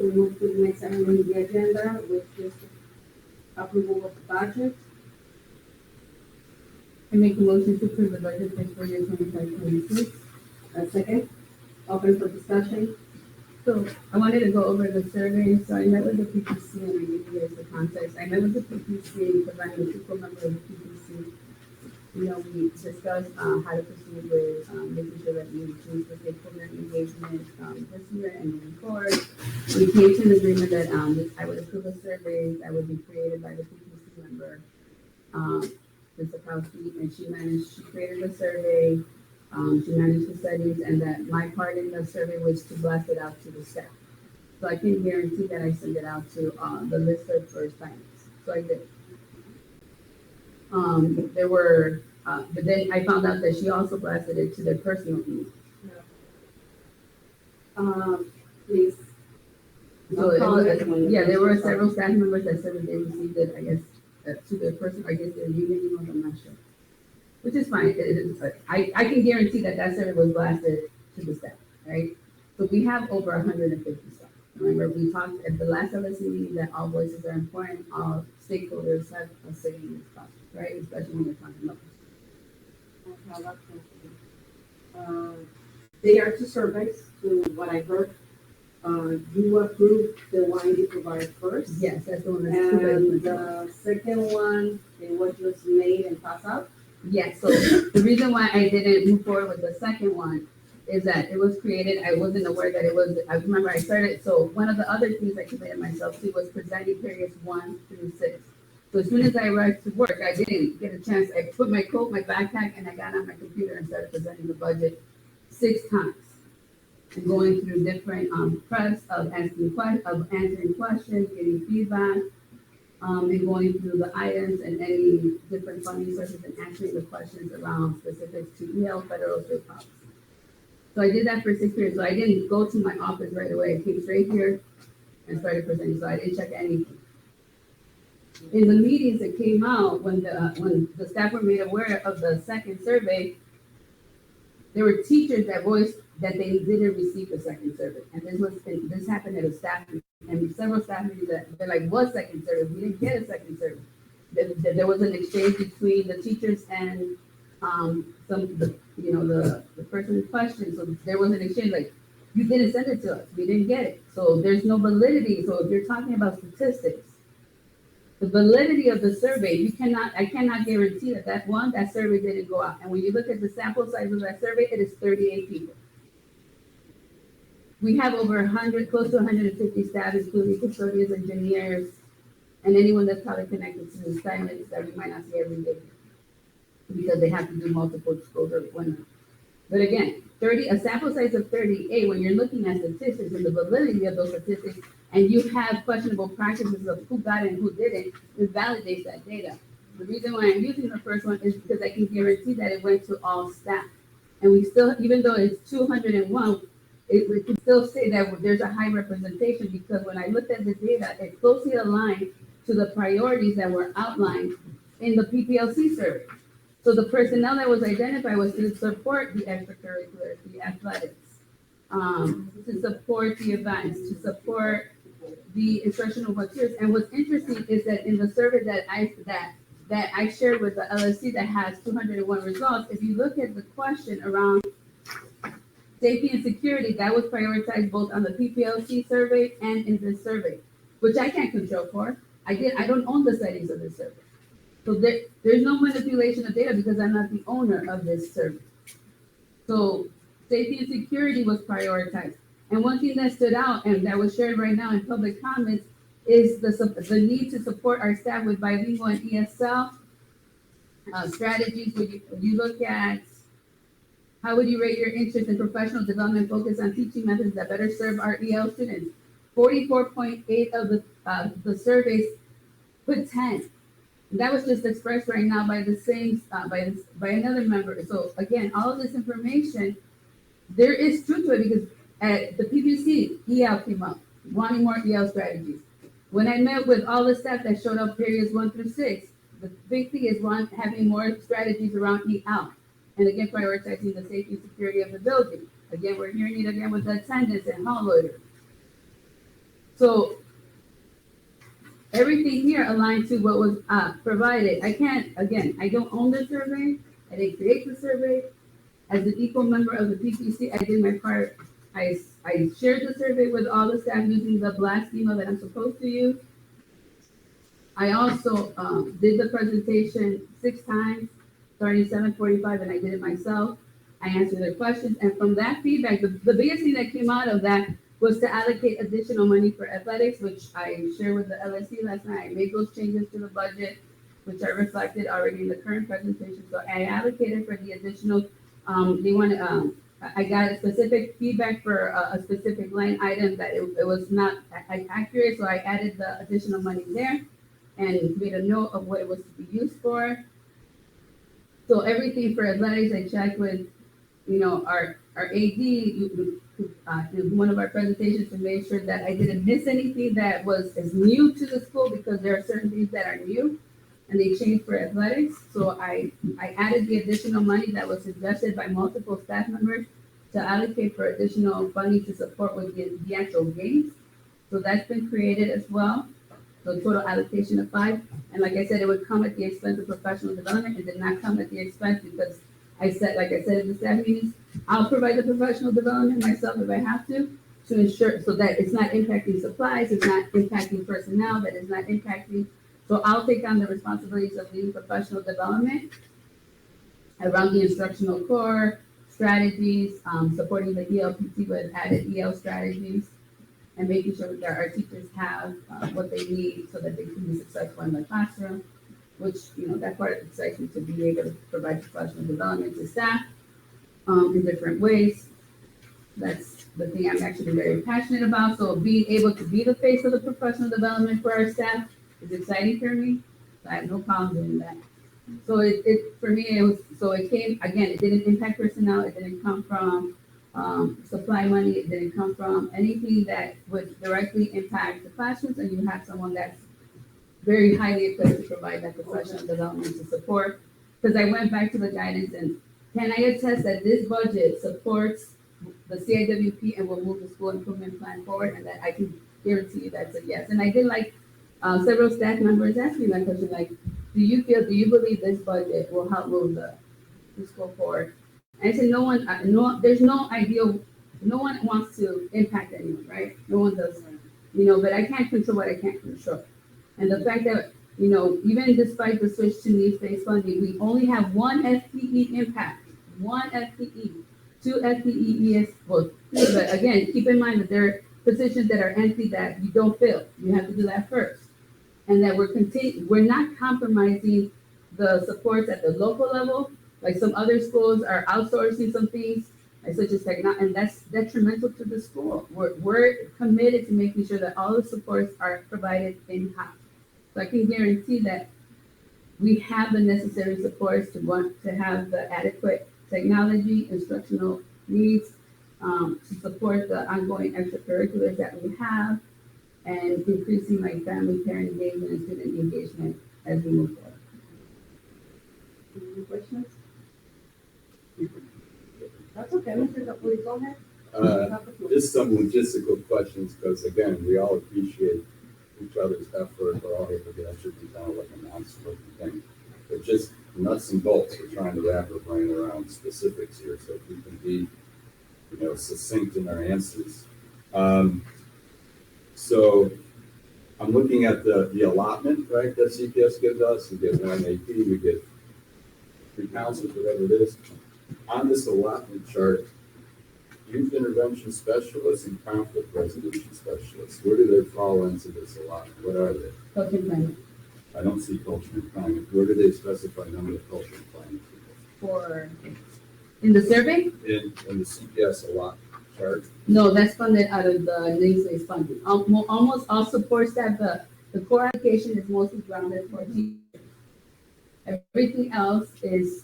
We move to the next item on the agenda, which is approval of the budget. I make a motion to approve the budget fiscal year 25-26. A second, open for discussion. So I wanted to go over the survey. So I met with the PPC and I gave you guys the context. I met with the PPC because I'm a equal member of the PPC. You know, we discussed how to proceed with making sure that we increase the stakeholder engagement this year and moving forward. We came to an agreement that I would approve a survey that would be created by the PPC member, Ms. Zakowski, and she created the survey, she managed the settings, and that my part in the survey was to blast it out to the staff. So I can guarantee that I send it out to the list of first timers. So I did. There were, but then I found out that she also blasted it to their personal email. Please. So it was, yeah, there were several staff members that said that they received it, I guess, to their person, I guess their union emails, I'm not sure. Which is fine. I can guarantee that that survey was blasted to the staff, right? So we have over 150 staff. Remember, we talked at the last LSC meeting that all voices are important, all stakeholders have a say in this process, right? Especially when we're talking numbers. They are two surveys, to what I heard. You approved the one you provided first. Yes, that's the one that's And the second one, it was just made and passed out. Yes, so the reason why I didn't move forward with the second one is that it was created, I wasn't aware that it was, I remember I started, so one of the other things I committed myself to was presenting periods 1 through 6. So as soon as I arrived to work, I didn't get a chance, I put my coat, my backpack, and I got on my computer and started presenting the budget 6 times. And going through different preps of answering questions, getting feedback, and going through the items and any different funding sources and answering the questions around specifics to EL, federal, state policy. So I did that for 6 years. So I didn't go to my office right away. I came straight here and started presenting. So I didn't check anything. In the meetings that came out, when the staff were made aware of the second survey, there were teachers that voiced that they didn't receive the second survey. And this happened at a staff meeting, and several staff meetings that they're like, what second survey? We didn't get a second survey. There was an exchange between the teachers and the person in question. So there was an exchange like, you didn't send it to us. We didn't get it. So there's no validity. So if you're talking about statistics, the validity of the survey, I cannot guarantee that survey didn't go out. And when you look at the sample size of that survey, it is 38 people. We have over 100, close to 150 staff, including custodians, engineers, and anyone that's probably connected to the assignments that we might not see every day because they have to do multiple schools or whatnot. But again, a sample size of 38, when you're looking at statistics and the validity of those statistics, and you have questionable practices of who got it and who didn't, it validates that data. The reason why I'm using the first one is because I can guarantee that it went to all staff. And we still, even though it's 201, we can still say that there's a high representation because when I looked at the data, it closely aligned to the priorities that were outlined in the PPLC survey. So the personnel that was identified was to support the extracurriculars, the athletics, to support the events, to support the instructional materials. And what's interesting is that in the survey that I shared with the LSC that has 201 results, if you look at the question around safety and security, that was prioritized both on the PPLC survey and in this survey, which I can't control for. I don't own the settings of this survey. So there's no manipulation of data because I'm not the owner of this survey. So safety and security was prioritized. And one thing that stood out and that was shared right now in public comments is the need to support our staff with bilingual and ESL strategies. When you look at how would you rate your interest in professional development focused on teaching methods that better serve our EL students? 44.8 of the surveys put 10. And that was just expressed right now by the same by another member. So again, all of this information, there is truth to it because at the PPC, EL came up, wanting more EL strategies. When I met with all the staff that showed up periods 1 through 6, the big thing is having more strategies around EL. And again, prioritizing the safety and security of the building. Again, we're hearing it again with the attendance and hall loiter. So everything here aligned to what was provided. I can't, again, I don't own the survey. I didn't create the survey. As an equal member of the PPC, I did my part. I shared the survey with all the staff using the blast email that I'm supposed to use. I also did the presentation 6 times, starting 7:45, and I did it myself. I answered their questions, and from that feedback, the biggest thing that came out of that was to allocate additional money for athletics, which I shared with the LSC last night. I made those changes to the budget, which are reflected already in the current presentation. So I allocated for the additional, I got a specific feedback for a specific line item that it was not accurate, so I added the additional money there and made a note of what it was to be used for. So everything for athletics, I checked with, our AD, in one of our presentations to make sure that I didn't miss anything that is new to the school, because there are certain things that are new and they changed for athletics. So I added the additional money that was suggested by multiple staff members to allocate for additional funding to support with the actual games. So that's been created as well. So total allocation of 5. And like I said, it would come at the expense of professional development. It did not come at the expense, because like I said in the staff meetings, I'll provide the professional development myself if I have to ensure, so that it's not impacting supplies, it's not impacting personnel, that it's not impacting. So I'll take on the responsibilities of leading professional development around the instructional core, strategies, supporting the ELPT with added EL strategies, and making sure that our teachers have what they need so that they can be successful in the classroom, which, that part excites me, to be able to provide professional development to staff in different ways. That's the thing I'm actually very passionate about. So being able to be the face of the professional development for our staff is exciting for me. So I have no problem doing that. So for me, it came, again, it didn't impact personnel. It didn't come from supply money. It didn't come from anything that would directly impact the classrooms, and you have someone that's very highly equipped to provide that professional development to support. Because I went back to the guidance, and can I attest that this budget supports the CIWP and will move the school improvement plan forward, and that I can guarantee you that's a yes. And I did several staff members asked me that question, like, do you believe this budget will help move the school forward? And I said, there's no ideal, no one wants to impact anyone, right? No one does, but I can't control what I can't control. And the fact that, even despite the switch to needs-based funding, we only have 1 FTE impact, 1 FTE, 2 FTE ES, but again, keep in mind that there are positions that are empty that you don't fill. You have to do that first. And that we're not compromising the supports at the local level. Like some other schools are outsourcing some things, like such as technology, and that's detrimental to the school. We're committed to making sure that all the supports are provided in-house. So I can guarantee that we have the necessary supports to have the adequate technology, instructional needs, to support the ongoing extracurriculars that we have, and increasing family, parent engagement, and student engagement as we move forward. Any questions? That's okay, Mr. Dupuy, go ahead. Just some logistical questions, because again, we all appreciate each other's effort. We're all here to get that should be kind of like a non-smoking thing. But just nuts and bolts, we're trying to wrap our brain around specifics here, so if we can be, succinct in our answers. So I'm looking at the allotment, right, that CPS gives us. We get 1 AP, we get 3 counselors, whatever it is. On this allotment chart, youth intervention specialists and conflict resolution specialists, where do they fall into this allotment? What are they? Culture planning. I don't see culture and climate. Where do they specify number of culture and climate people? In the survey? In the CPS allotment chart? No, that's funded out of the needs-based funding. Almost all support staff, the core application is mostly grounded for teachers. Everything else is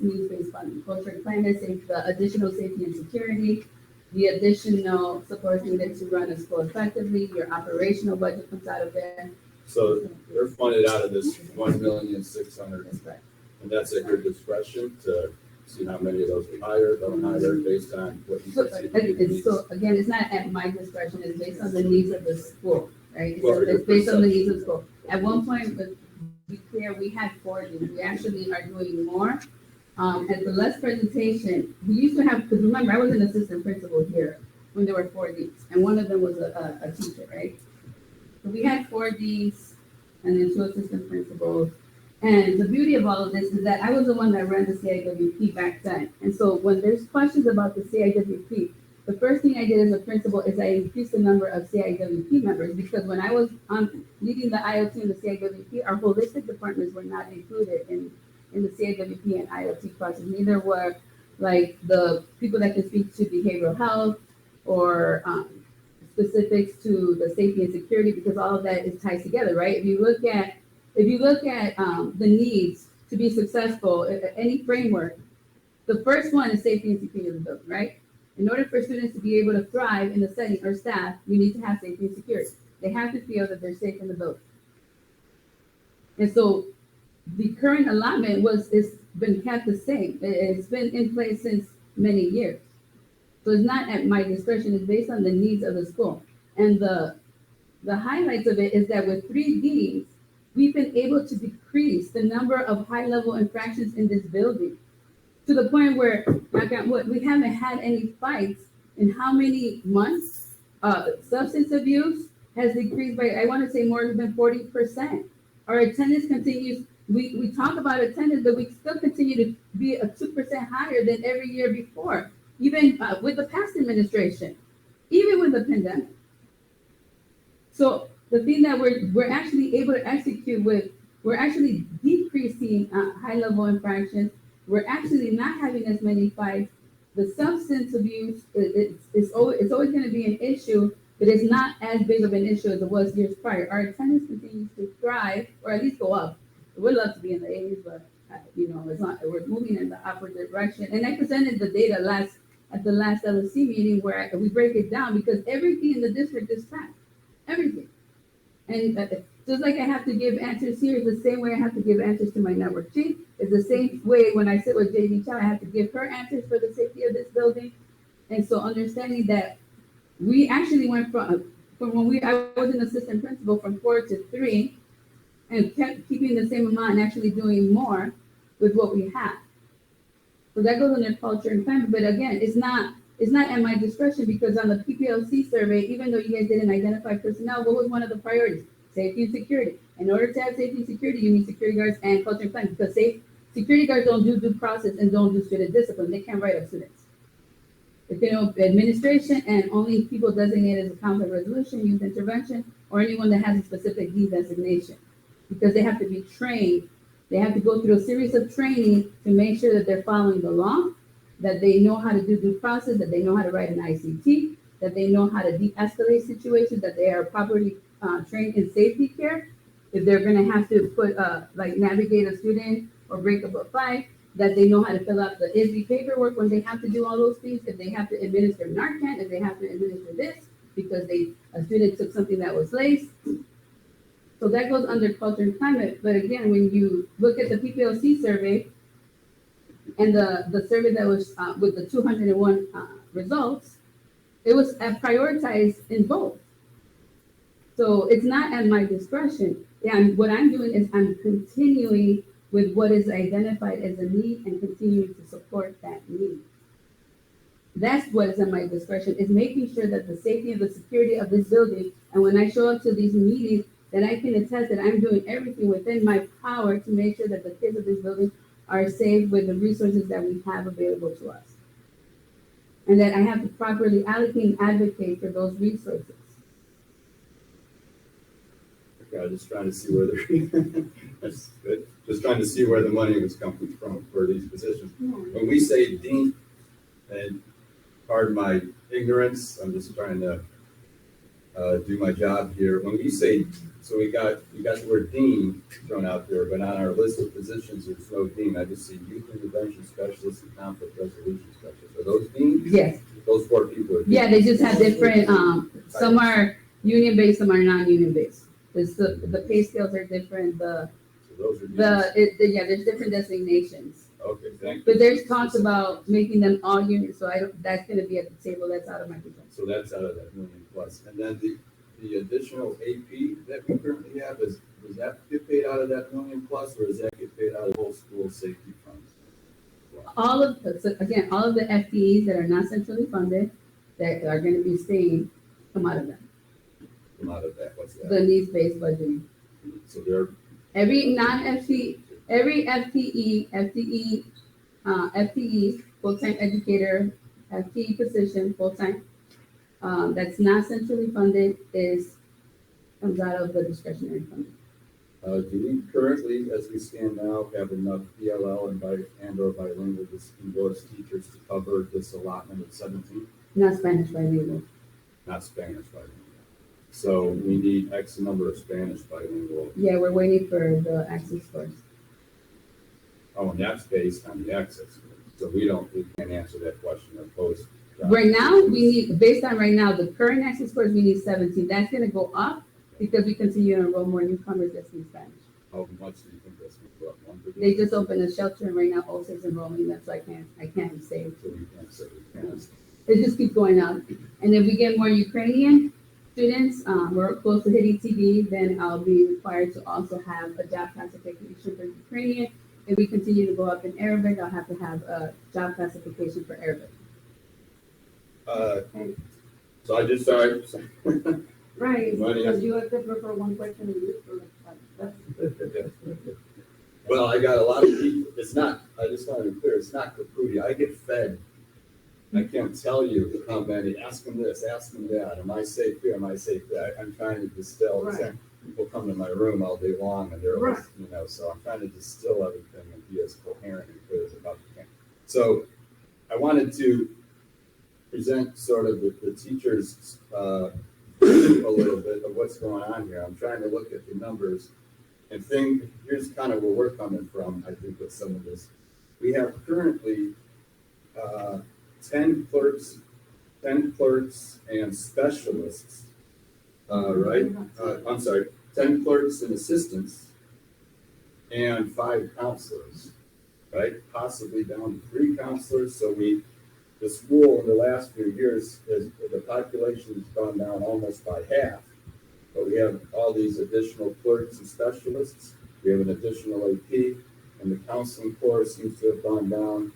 needs-based funding. Culture and climate, the additional safety and security, the additional support needed to run a school effectively, your operational budget comes out of there. So they're funded out of this 1,600,000. That's right. And that's at your discretion to see how many of those we hire, don't hire, based on what you So, see. so again, it's not at my discretion, it's based on the needs of the school, right? Well, It's based on the needs of the school. At one point, but to be clear, we had 40, we actually are doing more. At the last presentation, we used to have, because remember, I was an assistant principal here when there were 4Ds, and one of them was a teacher, right? So we had 4Ds and then 2 assistant principals. And the beauty of all of this is that I was the one that ran the CIWP back then. And so when there's questions about the CIWP, the first thing I did as a principal is I increased the number of CIWP members, because when I was leading the IoT and the CIWP, our holistic departments were not included in the CIWP and IoT process. Neither were like the people that can speak to behavioral health or specifics to the safety and security, because all of that is tied together, right? If you look at the needs to be successful, any framework, the first one is safety and security of the building, right? In order for students to be able to thrive in the setting, or staff, you need to have safety and security. They have to feel that they're safe in the building. And so the current allotment is been kept the same. It's been in place since many years. So it's not at my discretion, it's based on the needs of the school. And the highlights of it is that with 3Ds, we've been able to decrease the number of high-level infractions in this building to the point where, we haven't had any fights in how many months? Substance abuse has decreased by, I want to say, more than 40%. Our attendance continues. We talk about attendance, but we still continue to be 2% higher than every year before, even with the past administration, even with the pandemic. So the thing that we're actually able to execute with, we're actually decreasing high-level infractions. We're actually not having as many fights. The substance abuse, it's always going to be an issue, but it's not as big of an issue as it was years prior. Our attendance continues to thrive, or at least go up. We'd love to be in the 80s, but it's not. We're moving in the upward direction. And I presented the data at the last LSC meeting, where we break it down, because everything in the district is tracked, everything. And just like I have to give answers here, is the same way I have to give answers to my network chief. It's the same way when I sit with JD Chow, I have to give her answers for the safety of this building. And so understanding that we actually went from when I was an assistant principal from 4 to 3, and kept keeping the same amount and actually doing more with what we have. So that goes under culture and climate. But again, it's not at my discretion, because on the PPLC survey, even though you guys didn't identify personnel, what was one of the priorities? Safety and security. In order to have safety and security, you need security guards and culture and climate, because security guards don't do due process and don't do student discipline. They can't write up students. They can do administration, and only people designated as a conflict resolution, youth intervention, or anyone that has a specific D designation, because they have to be trained. They have to go through a series of training to make sure that they're following the law, that they know how to do due process, that they know how to write an ICT, that they know how to de-escalate situations, that they are properly trained in safety care. If they're going to have to put navigate a student or break up a fight, that they know how to fill out the ISB paperwork when they have to do all those things. If they have to administer Narcan, if they have to administer this because a student took something that was laced. So that goes under culture and climate. But again, when you look at the PPLC survey and the survey that was with the 201 results, it was prioritized in both. So it's not at my discretion. What I'm doing is I'm continuing with what is identified as a need and continuing to support that need. That's what is at my discretion, is making sure that the safety and the security of this building, and when I show up to these meetings, that I can attest that I'm doing everything within my power to make sure that the kids of this building are safe with the resources that we have available to us. And that I have to properly allocate and advocate for those resources. Okay, just trying to see where that's good. Just trying to see where the money was coming from for these positions. Yeah. When we say dean, and pardon my ignorance, I'm just trying to do my job here. When we say, so we got the word dean thrown out there, but on our list of positions, there's no dean. I just see youth intervention specialist and conflict resolution specialist. Are those deans? Yes. Those 4 people are deans. Yeah, they just have different, some are union-based, some are non-union-based. The pay scales are different, So those are deans. there's different designations. Okay, thank you. But there's talks about making them all units, so I don't, that's gonna be at the table, that's out of my control. So that's out of that million plus. And then the additional AP that we currently have does that get paid out of that million plus, or does that get paid out of whole school safety funds? Well, All of, so again, all of the FTEs that are not centrally funded, that are gonna be staying, come out of that, come out of that, what's the that? needs-based budgeting. So they're. Every non-FTE, every FTE, full-time educator, FTE position, full-time, that's not centrally funded comes out of the discretionary funding. Do we currently, as we stand now, have enough PLL and/or bilingual English teachers to cover this allotment of 17? Not Spanish bilingual. Not Spanish bilingual. So we need X number of Spanish bilingual. Yeah, we're waiting for the access scores. Oh, and that's based on the access. So we can't answer that question of post. Right now, we need, based on right now, the current access scores, we need 17. That's gonna go up because we continue to enroll more newcomers that speak Spanish. How much do you think that's going to go up? 1%? They just opened a shelter and right now also is enrolling them, so I can't say. So we can't say we can't. It just keeps going up. And if we get more Ukrainian students, we're close to hitting TB, then I'll be required to also have a job classification for Ukrainian. If we continue to go up in Arabic, I'll have to have a job classification for Arabic. So I just, sorry. Right, Money. because you have to prefer one question and you that's. Well, I got a lot of people, I just want to be clear, it's not Kapudi. I get fed. I can't tell you how many, ask them this, ask them that, am I safe here, am I safe there? I'm trying to distill. Right. People come to my room all day long and they're, Right. so I'm trying to distill everything and be as coherent and clear as about can. So I wanted to present sort of the teachers a little bit of what's going on here. I'm trying to look at the numbers and here's kind of where we're coming from, I think, with some of this. We have currently 10 clerks and specialists, right? I'm sorry, 10 clerks and assistants and 5 counselors, right? Possibly down to 3 counselors. So the school in the last few years, the population has gone down almost by half. But we have all these additional clerks and specialists. We have an additional AP, and the counseling corps seems to have gone down.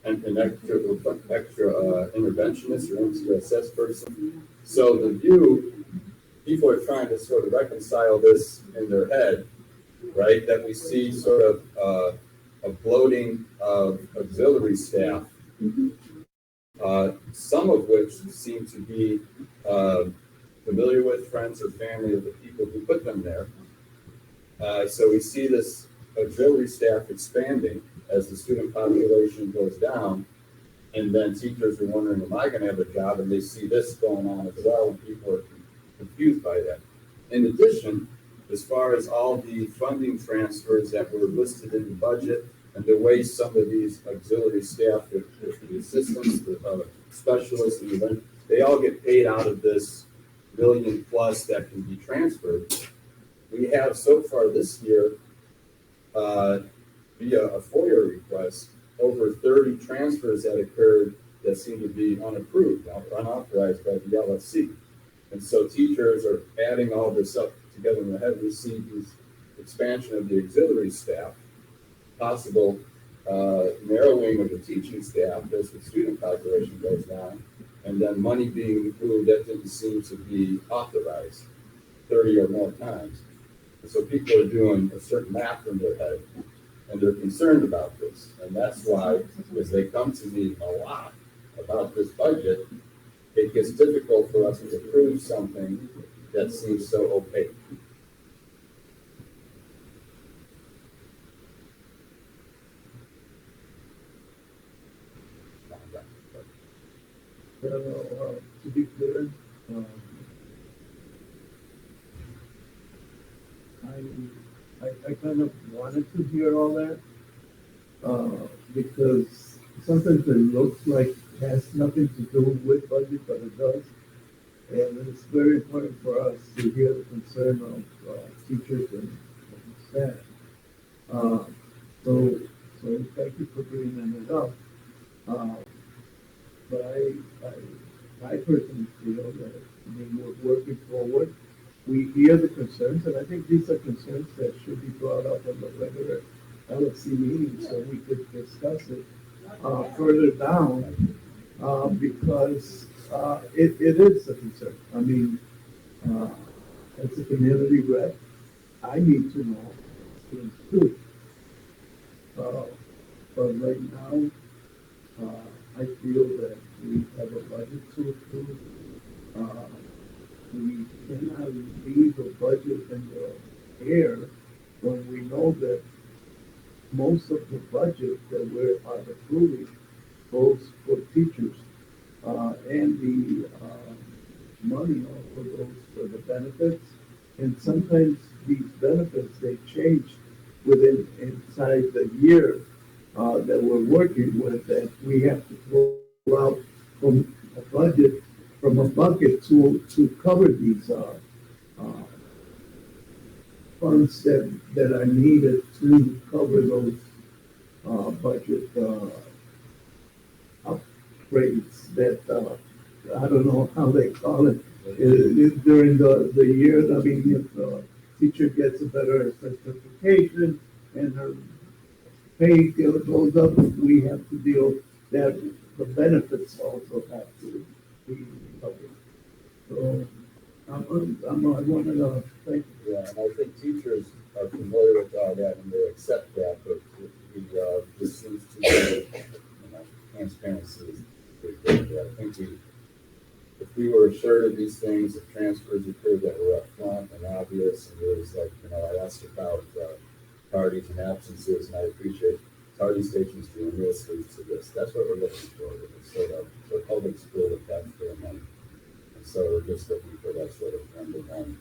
And an extra interventionist or MTSS person. So the view, people are trying to sort of reconcile this in their head, right? That we see sort of a bloating of auxiliary staff, some of which seem to be familiar with, friends or family of the people who put them there. So we see this auxiliary staff expanding as the student population goes down, and then teachers are wondering, am I going to have a job? And they see this going on as well, and people are confused by that. In addition, as far as all the funding transfers that were listed in the budget, and the way some of these auxiliary staff, the assistants, the specialists, they all get paid out of this million plus that can be transferred. We have so far this year, via a FOIA request, over 30 transfers that occurred that seem to be unapproved, unauthorized by the LSC. And so teachers are adding all this up together in the head. We see this expansion of the auxiliary staff, possible narrowing of the teaching staff as the student population goes down, and then money being moved that didn't seem to be authorized 30 or more times. And so people are doing a certain math in their head, and they're concerned about this. And that's why, as they come to me a lot about this budget, it gets difficult for us to approve something that seems so opaque. To be clear, I kind of wanted to hear all that because sometimes it looks like it has nothing to do with budget, but it does. And it's very important for us to hear the concern of teachers and staff. So So thank you for bringing it up. Uh, But I personally feel that, I mean, we're working forward. We hear the concerns, and I think these are concerns that should be brought up in the regular LSC meeting, so we could discuss it further down, because it is a concern. I mean, uh, as a community rep, I need to know things too. But right now, I feel that we have a budget to approve. Uh, We cannot leave a budget in the air when we know that most of the budget that we are approving goes for teachers. And the money also goes for the benefits. And sometimes these benefits, they change inside the year that we're working with, that we have to pull out from a budget, from a bucket to cover these funds that are needed to cover those budget upgrades that I don't know how they call it. During the year. I mean, if a teacher gets a better certification and her pay goes up, we have to deal that the benefits also have to be covered. So I wanted to thank. Yeah, and I think teachers are familiar with all that and they accept that, but this seems to be, transparency is pretty good. I think if we were assured of these things, if transfers occurred that were upfront and obvious, and there was like, I asked about tardies and absences, and I appreciate tardy stations doing this, leads to this. That's what we're looking for. It's sort of the public school that taxpayer money. And so we're just looking for that sort of one-to-one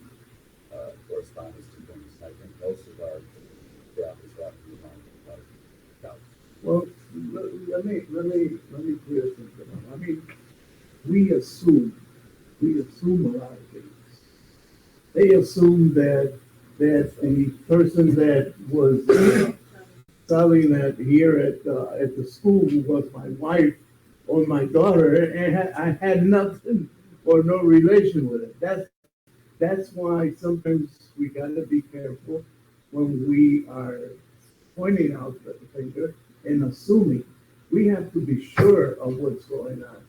correspondence to things. I think most of our staff is wrapping behind that. Well, let me clear something up. I mean, we assume a lot of things. They assume that the person that was selling that here at the school was my wife or my daughter, and I had nothing or no relation with it. That's why sometimes we gotta be careful when we are pointing out the finger and assuming. We have to be sure of what's going on.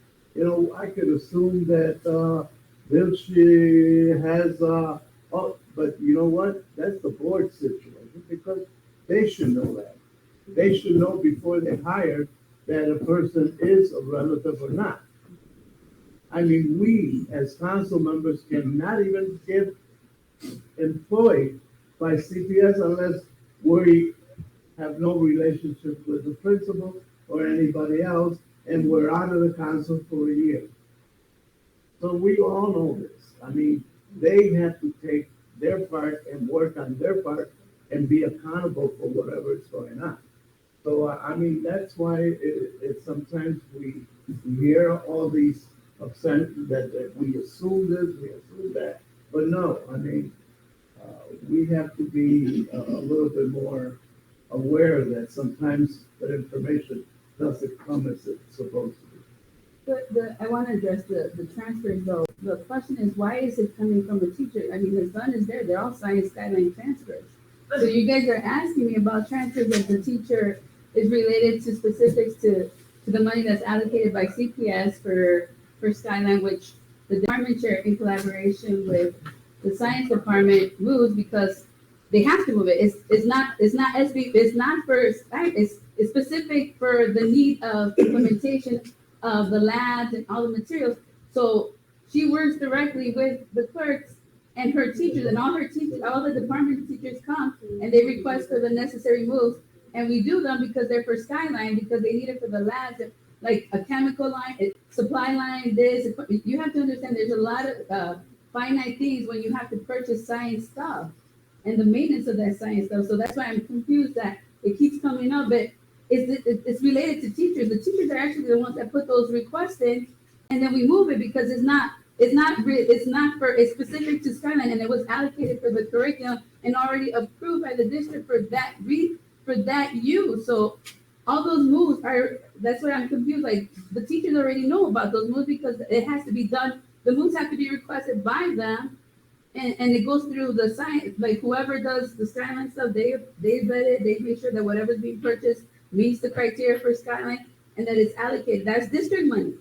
I could assume that Vilshi has, but you know what? That's the board situation, because they should know that. They should know before they hire that a person is a relative or not. I mean, we as council members cannot even get employed by CPS unless we have no relationship with the principal or anybody else, and we're out of the council for a year. So we all know this. I mean, they have to take their part and work on their part and be accountable for whatever is going on. So, I mean, that's why it sometimes we hear all these upset that we assume this, we assume that, but no, I mean, we have to be a little bit more aware that sometimes the information doesn't come as it's supposed to be. I want to address the transfers though. The question is, why is it coming from a teacher? I mean, the son is there. They're all science guideline transfers. So you guys are asking me about transfers that the teacher is related to specifics to the money that's allocated by CPS for Skyline, which the department chair in collaboration with the science department moves because they have to move it. It's not SB, it's not for Skyline, it's specific for the need of implementation of the labs and all the materials. So she works directly with the clerks and her teachers, and all the department teachers come and they request for the necessary moves. And we do them because they're for Skyline, because they need it for the labs, like a chemical line, supply line, this. You have to understand there's a lot of finite things when you have to purchase science stuff and the maintenance of that science stuff. So that's why I'm confused that it keeps coming up, but it's related to teachers. The teachers are actually the ones that put those requests in, and then we move it because it's specific to Skyline, and it was allocated for the curriculum and already approved by the district for that use. So all those moves are, that's why I'm confused, like, the teachers already know about those moves because it has to be done, the moves have to be requested by them. And it goes through the science, like whoever does the Skyline stuff, they vet it, they make sure that whatever's being purchased meets the criteria for Skyline, and that it's allocated, that's district money.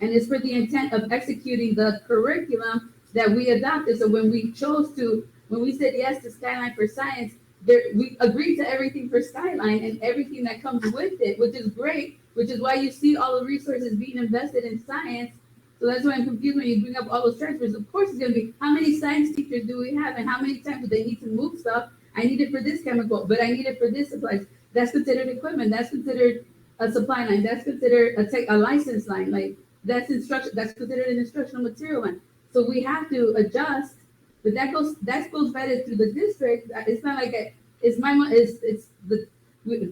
And it's for the intent of executing the curriculum that we adopted, so when we said yes to Skyline for Science, we agreed to everything for Skyline and everything that comes with it, which is great, which is why you see all the resources being invested in science. So that's why I'm confused when you bring up all those transfers. Of course, it's gonna be, how many science teachers do we have and how many times do they need to move stuff? I need it for this chemical, but I need it for this supplies. That's considered equipment, that's considered a supply line, that's considered a license line, like, that's instruction, that's considered an instructional material line. So we have to adjust, but that goes vetted through the district. It's not like it's my money,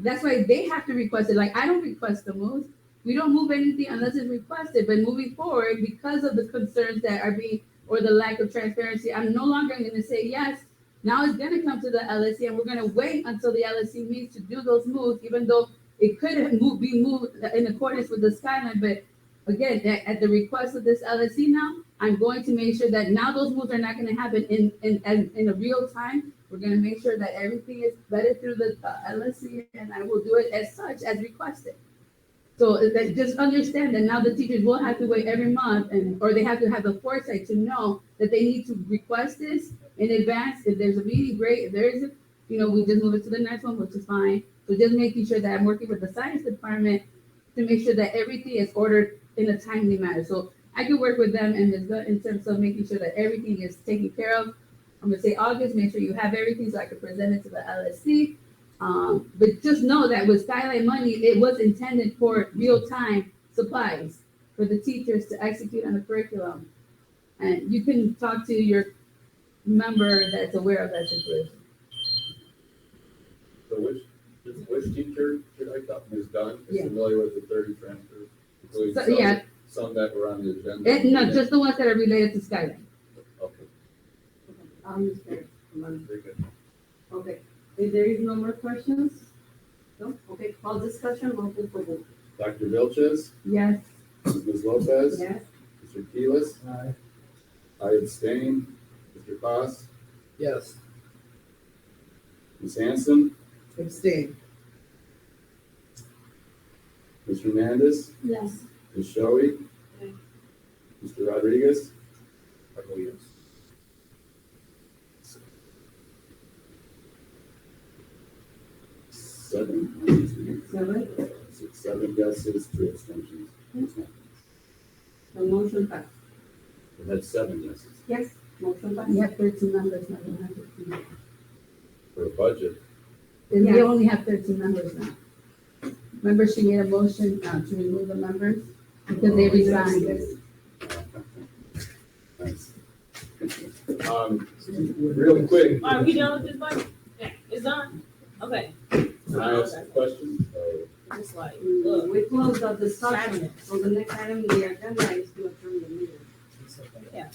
that's why they have to request it. Like, I don't request the moves. We don't move anything unless it's requested, but moving forward, because of the concerns that are being, or the lack of transparency, I'm no longer gonna say yes. Now it's gonna come to the LSC and we're gonna wait until the LSC meets to do those moves, even though it could have be moved in accordance with the Skyline, but again, at the request of this LSC now, I'm going to make sure that now those moves are not gonna happen in a real time. We're gonna make sure that everything is vetted through the LSC, and I will do it as such as requested. So just understand that now the teachers will have to wait every month, or they have to have the foresight to know that they need to request this in advance. If there's a meeting, great. If there isn't, we just move it to the next one, which is fine. So just making sure that I'm working with the science department to make sure that everything is ordered in a timely manner. So I can work with them in terms of making sure that everything is taken care of. I'm gonna say August, make sure you have everything so I can present it to the LSC. But just know that with Skyline money, it was intended for real-time supplies for the teachers to execute on the curriculum. And you can talk to your member that's aware of that situation. So which teacher should I talk is done, is Yeah. familiar with the 30 transfers, including So, yeah. some that were on the agenda? No, just the ones that are related to Skyline. Okay, Understand. very good. Okay, if there is no more questions, no, okay, call discussion, roll call for vote. Dr. Vilches, Yes. Ms. Lopez, Yes, Mr. Keelis, Aye. I abstain, Mr. Koss, Yes. Ms. Hanson, Abstain. Ms. Hernandez, Yes. Ms. Shoei, Aye. Mr. Rodriguez, I vote yes. seven yeses, 2 abstentions. the motion passed. We had 7 yeses Yes, motion passed. You have 13 members now. You don't have 15. for a budget. And we Yeah. only have 13 members now. Remember, she made a motion to remove the members because they resigned. Nice. Real quick, Are we done with this budget? Yeah, it's done? Okay. can I ask a question? It's like, We look, close the discussion, Silence. so the next item on the agenda is to adjourn the meeting. yeah.